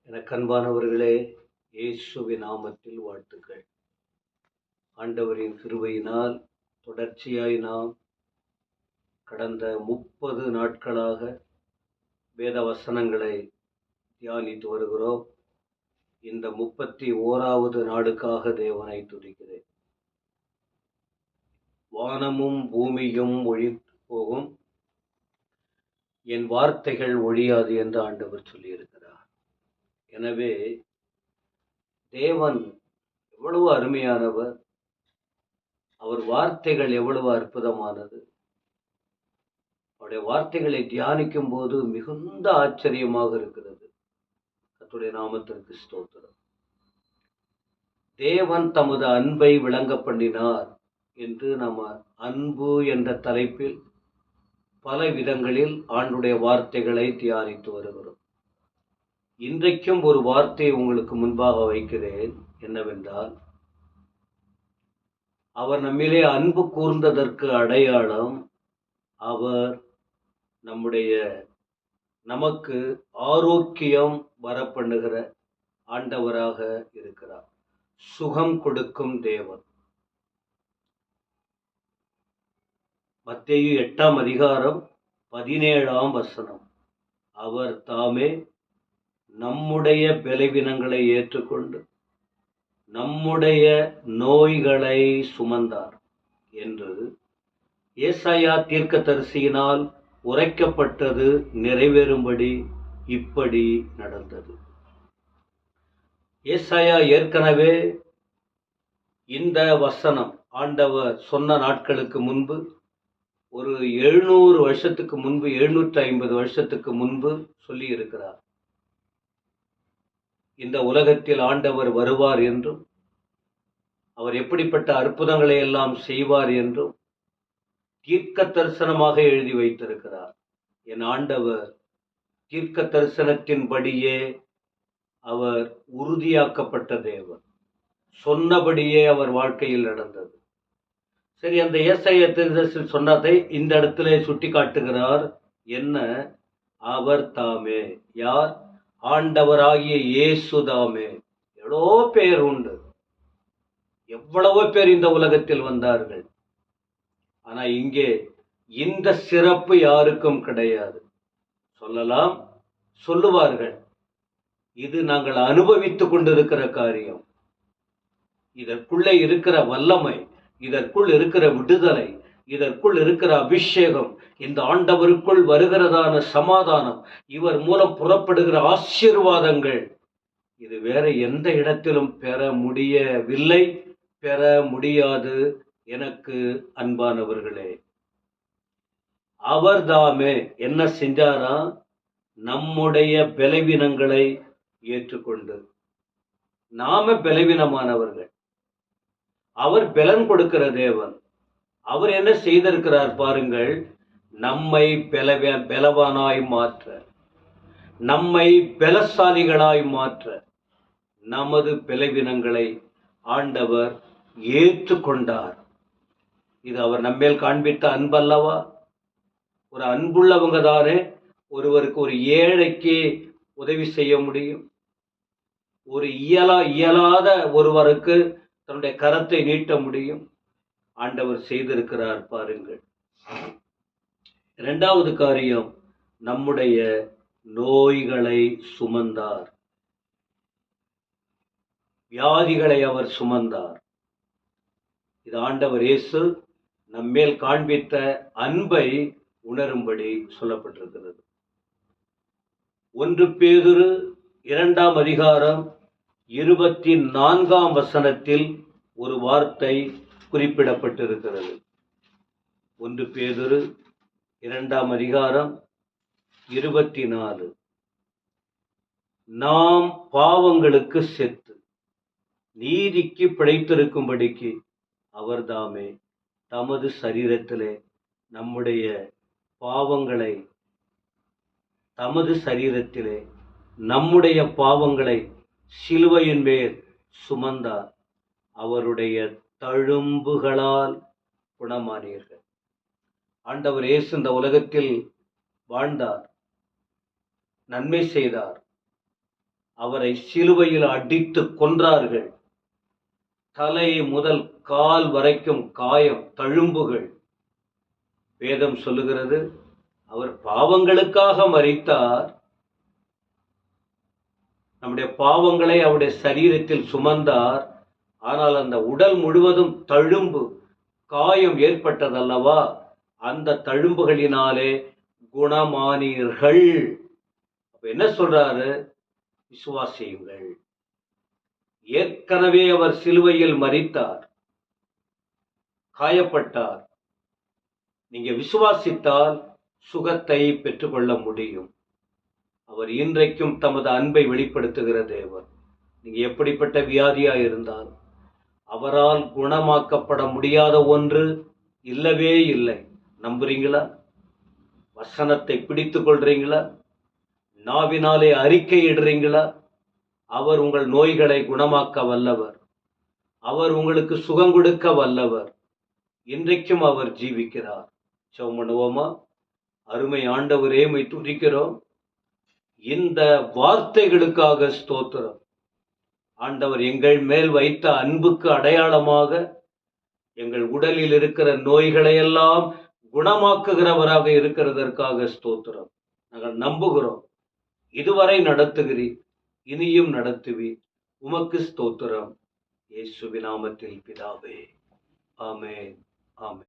எனக்கு அன்பானவர்களே, இயேசுவின் நாமத்தில் வாழ்த்துக்கள். ஆண்டவரின் கிருபையினால் தொடர்ச்சியாய் நாம் கடந்த 30 நாட்களாக வேத வசனங்களை தியானித்து வருகிறோம். இந்த 31வது நாளுக்காக தேவனை துதிக்கிறேன். வானமும் பூமியும் ஒழிந்து போகும், என் வார்த்தைகள் ஒழியாது என்று ஆண்டவர் சொல்லியிருக்கிறார். எனவே தேவன் எவ்வளவு அருமையானவர், அவர் வார்த்தைகள் எவ்வளவு அற்புதமானது. அவருடைய வார்த்தைகளை தியானிக்கும் போது மிகுந்த ஆச்சரியமாக இருக்கிறது. கர்த்தருடைய நாமத்திற்கு ஸ்தோத்திரம். தேவன் தமது அன்பை விளங்க பண்ணினார் என்று நம்ம அன்பு என்ற தலைப்பில் பல விதங்களில் ஆண்டுடைய வார்த்தைகளை தியானித்து வருகிறோம். இன்றைக்கும் ஒரு வார்த்தையை உங்களுக்கு முன்பாக வைக்கிறேன். என்னவென்றால், அவர் நம்மிலே அன்பு கூர்ந்ததற்கு அடையாளம், அவர் நமக்கு ஆரோக்கியம் வரப்பண்ணுகிற ஆண்டவராக இருக்கிறார். சுகம் கொடுக்கும் தேவன். மத்தேயு 8ஆம் அதிகாரம் 17ஆம் வசனம். அவர் தாமே நம்முடைய பலவீனங்களை ஏற்றுக்கொண்டு நம்முடைய நோய்களை சுமந்தார் என்று ஏசாயா தீர்க்கதரிசியினால் உரைக்கப்பட்டது நிறைவேறும்படி இப்படி நடந்தது. ஏசாயா ஏற்கனவே இந்த வசனம் ஆண்டவர் சொன்ன நாட்களுக்கு முன்பு, ஒரு 700 வருஷத்துக்கு முன்பு, 750 வருஷத்துக்கு முன்பு சொல்லி இருக்கிறார். இந்த உலகத்தில் ஆண்டவர் வருவார் என்றும், அவர் எப்படிப்பட்ட அற்புதங்களை எல்லாம் செய்வார் என்றும் தீர்க்க தரிசனமாக எழுதி வைத்திருக்கிறார். என் ஆண்டவர் தீர்க்க தரிசனத்தின்படியே அவர் உறுதியாக்கப்பட்ட தேவன். சொன்னபடியே அவர் வாழ்க்கையில் நடந்தது. சரி, அந்த ஏசாயா தீர்க்கதரிசி சொன்னதை இந்த இடத்திலே சுட்டி காட்டுகிறார். என்ன? அவர் தாமே. யார்? ஆண்டவராகிய இயேசுதாமே. எவ்வளோ பேர் உண்டு, எவ்வளவோ பேர் இந்த உலகத்தில் வந்தார்கள். ஆனா இங்கே இந்த சிறப்பு யாருக்கும் கிடையாது. சொல்லலாம், சொல்லுவார்கள், இது நாங்கள் அனுபவித்துக் கொண்டிருக்கிற காரியம். இதற்குள்ளே இருக்கிற வல்லமை, இதற்குள் இருக்கிற விடுதலை, இதற்குள் இருக்கிற அபிஷேகம், இந்த ஆண்டவருக்குள் வருகிறதான சமாதானம், இவர் மூலம் புறப்படுகிற ஆசீர்வாதங்கள், இது வேற எந்த இடத்திலும் பெற முடியவில்லை, பெற முடியாது. எனக்கு அன்பானவர்களே, அவர்தாமே என்ன செஞ்சாரா? நம்முடைய பலவீனங்களை ஏற்றுக்கொண்டு. நாம பலவீனமானவர்கள், அவர் பலன் கொடுக்கிற தேவன். அவர் என்ன செய்திருக்கிறார் பாருங்கள். நம்மை பலவானாய் மாற்ற, நம்மை பலசாலிகளாய் மாற்ற, நமது பலவீனங்களை ஆண்டவர் ஏற்றுக்கொண்டார். இது அவர் நம்மேல் காண்பித்த அன்பல்லவா? ஒரு அன்புள்ளவங்க தானே ஒருவருக்கு, ஒரு ஏழைக்கு உதவி செய்ய முடியும். ஒரு இயலாத ஒருவருக்கு தன்னுடைய கரத்தை நீட்ட முடியும். ஆண்டவர் செய்திருக்கிறார் பாருங்கள். இரண்டாவது காரியம், நம்முடைய நோய்களை சுமந்தார். வியாதிகளை அவர் சுமந்தார். இது ஆண்டவர் இயேசு நம்மேல் காண்பித்த அன்பை உணரும்படி சொல்லப்பட்டிருக்கிறது. 1 பேதுரு 2ஆம் அதிகாரம் 24ஆம் வசனத்தில் ஒரு வார்த்தை குறிப்பிடப்பட்டிருக்கிறது. 1 பேதுரு 2ஆம் அதிகாரம் 24. நாம் பாவங்களுக்கு செத்து நீதிக்கு பிழைத்திருக்கும்படிக்கு அவர்தாமே தமது சரீரத்திலே நம்முடைய பாவங்களை, தமது சரீரத்திலே நம்முடைய பாவங்களை சிலுவையின் மேல் சுமந்தார். அவருடைய தழும்புகளால் குணமானீர்கள். ஆண்டவர் இயேசு இந்த உலகத்தில் வாழ்ந்தார், நன்மை செய்தார். அவரை சிலுவையில் அடித்து கொன்றார்கள். தலை முதல் கால் வரைக்கும் காயம், தழும்புகள். வேதம் சொல்லுகிறது, அவர் பாவங்களுக்காக மரித்தார். நம்முடைய பாவங்களை அவருடைய சரீரத்தில் சுமந்தார். ஆனால் அந்த உடல் முழுவதும் தழும்பு, காயம் ஏற்பட்டதல்லவா? அந்த தழும்புகளினாலே குணமானீர்கள். அப்ப என்ன சொல்றாரு? விசுவாசியுங்கள். ஏற்கனவே அவர் சிலுவையில் மரித்தார், காயப்பட்டார். நீங்க விசுவாசித்தால் சுகத்தை பெற்றுக்கொள்ள முடியும். அவர் இன்றைக்கும் தமது அன்பை வெளிப்படுத்துகிற தேவன். நீங்க எப்படிப்பட்ட வியாதியா இருந்தால் அவரால் குணமாக்கப்பட முடியாத ஒன்று இல்லவே இல்லை. நம்புறீங்களா? வசனத்தை பிடித்துக் கொள்றீங்களா? நாவினாலே அறிக்கை இடுறீங்களா? அவர் உங்கள் நோய்களை குணமாக்க வல்லவர். அவர் உங்களுக்கு சுகம் கொடுக்க வல்லவர். இன்றைக்கும் அவர் ஜீவிக்கிறார். ஜெபம் பண்ணுவோமா? அருமை ஆண்டவரே, உம்மை துதிக்கிறோம். இந்த வார்த்தைகளுக்காக ஸ்தோத்திரம். ஆண்டவர் எங்கள் மேல் வைத்த அன்புக்கு அடையாளமாக எங்கள் உடலில் இருக்கிற நோய்களை எல்லாம் குணமாக்குகிறவராக இருக்கிறதற்காக ஸ்தோத்திரம். நாங்கள் நம்புகிறோம். இதுவரை நடத்துகிறீர், இனியும் நடத்துவீர். உமக்கு ஸ்தோத்திரம். இயேசுவின் நாமத்தில் பிதாவே, ஆமென், ஆமென்.